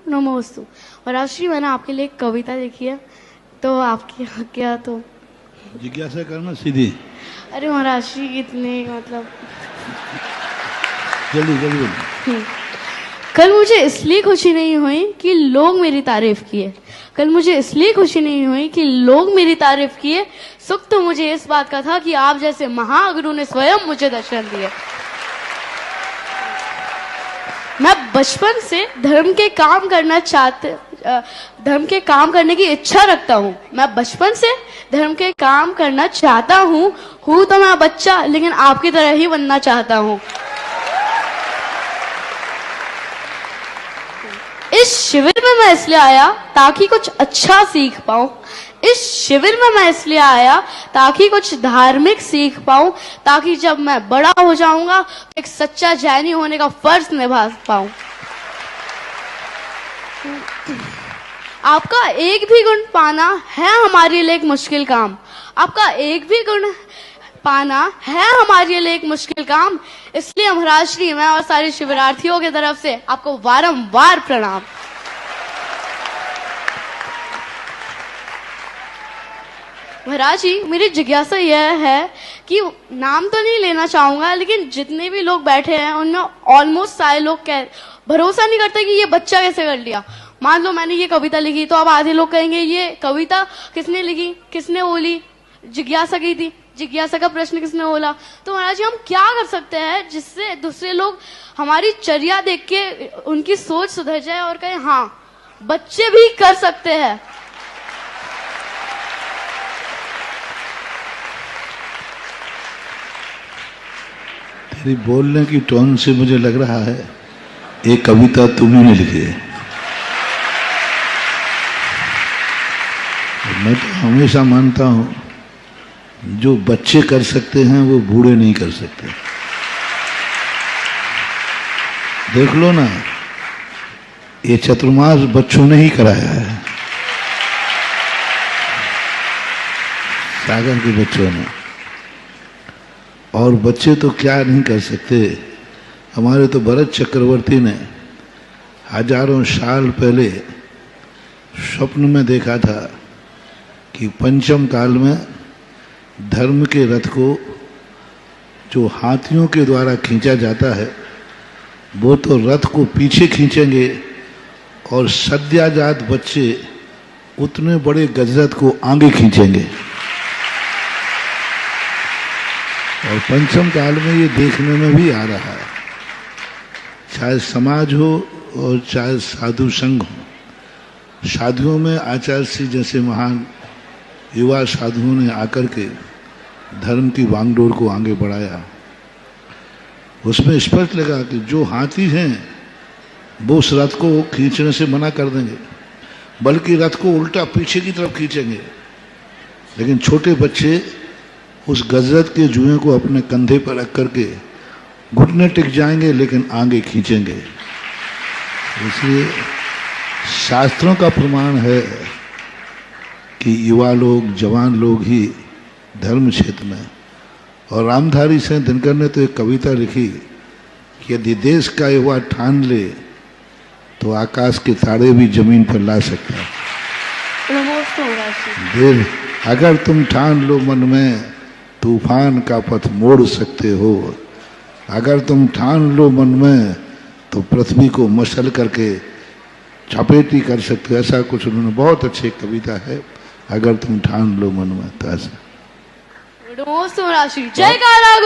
नमोस्तु। और राष्ट्री मैंने आपके लिए एक कविता लिखी है, तो आपकी क्या तो जिज्ञासा करना सीधी। अरे महाराज जी इतने मतलब जल्दी जल्दी बोलो। कल मुझे इसलिए खुशी नहीं हुई कि लोग मेरी तारीफ किए। कल मुझे इसलिए खुशी नहीं हुई कि लोग मेरी तारीफ किए। सुख तो मुझे इस बात का था कि आप जैसे महागुरु ने स्वयं मुझे दर्शन दिए। मैं बचपन से धर्म के काम करने की इच्छा रखता हूँ। मैं बचपन से धर्म के काम करना चाहता हूँ। तो मैं बच्चा, लेकिन आपकी तरह ही बनना चाहता हूँ। इस शिविर में मैं इसलिए आया ताकि कुछ अच्छा सीख पाऊं। इस शिविर में मैं इसलिए आया ताकि कुछ धार्मिक सीख पाऊं, ताकि जब मैं बड़ा हो जाऊंगा तो एक सच्चा जैनी होने का फर्ज निभा पाऊं। आपका एक भी गुण पाना है हमारे लिए एक मुश्किल काम। आपका एक भी गुण पाना है हमारे लिए एक मुश्किल काम। इसलिए महाराज श्री मैं और सारे शिविरार्थियों की तरफ से आपको बारंबार प्रणाम। महाराज जी मेरी जिज्ञासा यह है कि नाम तो नहीं लेना चाहूंगा, लेकिन जितने भी लोग बैठे हैं उनमें ऑलमोस्ट सारे लोग भरोसा नहीं करते कि ये बच्चा कैसे कर लिया। मान लो मैंने ये कविता लिखी तो अब आधे लोग कहेंगे ये कविता किसने लिखी, किसने बोली, जिज्ञासा की थी, जिज्ञासा का प्रश्न किसने बोला। तो महाराज जी हम क्या कर सकते हैं जिससे दूसरे लोग हमारी चर्या देख के उनकी सोच सुधर जाए और कहें हाँ बच्चे भी कर सकते हैं। तेरी बोलने की टोन से मुझे लग रहा है एक कविता तुम्ही ने लिखी है। मैं तो हमेशा मानता हूं जो बच्चे कर सकते हैं वो बूढ़े नहीं कर सकते। देख लो ना, ये चतुर्मास बच्चों ने ही कराया है, सागर के बच्चों ने। और बच्चे तो क्या नहीं कर सकते। हमारे तो भरत चक्रवर्ती ने हजारों साल पहले स्वप्न में देखा था कि पंचम काल में धर्म के रथ को जो हाथियों के द्वारा खींचा जाता है वो तो रथ को पीछे खींचेंगे और सद्याजात बच्चे उतने बड़े गजरथ को आगे खींचेंगे। और पंचम काल में ये देखने में भी आ रहा है, चाहे समाज हो और चाहे साधु संघ हो। साधुओं में आचार्य श्री जैसे महान युवा साधुओं ने आकर के धर्म की वांगडोर को आगे बढ़ाया। उसमें स्पष्ट लगा कि जो हाथी हैं वो उस रथ को खींचने से मना कर देंगे, बल्कि रथ को उल्टा पीछे की तरफ खींचेंगे। लेकिन छोटे बच्चे उस गजरत के जुए को अपने कंधे पर रख करके घुटने टिक जाएंगे लेकिन आगे खींचेंगे। इसलिए शास्त्रों का प्रमाण है कि युवा लोग, जवान लोग ही धर्म क्षेत्र में। और रामधारी सिंह दिनकर ने तो एक कविता लिखी कि यदि देश का युवा ठान ले तो आकाश के तारे भी जमीन पर ला सकता है। अगर तुम ठान लो मन में तूफान का पथ मोड़ सकते हो। अगर तुम ठान लो मन में तो पृथ्वी को मसल करके चपेटी कर सकते हो। ऐसा कुछ उन्होंने, बहुत अच्छी कविता है, अगर तुम ठान लो मन में। तो ऐसा जय काला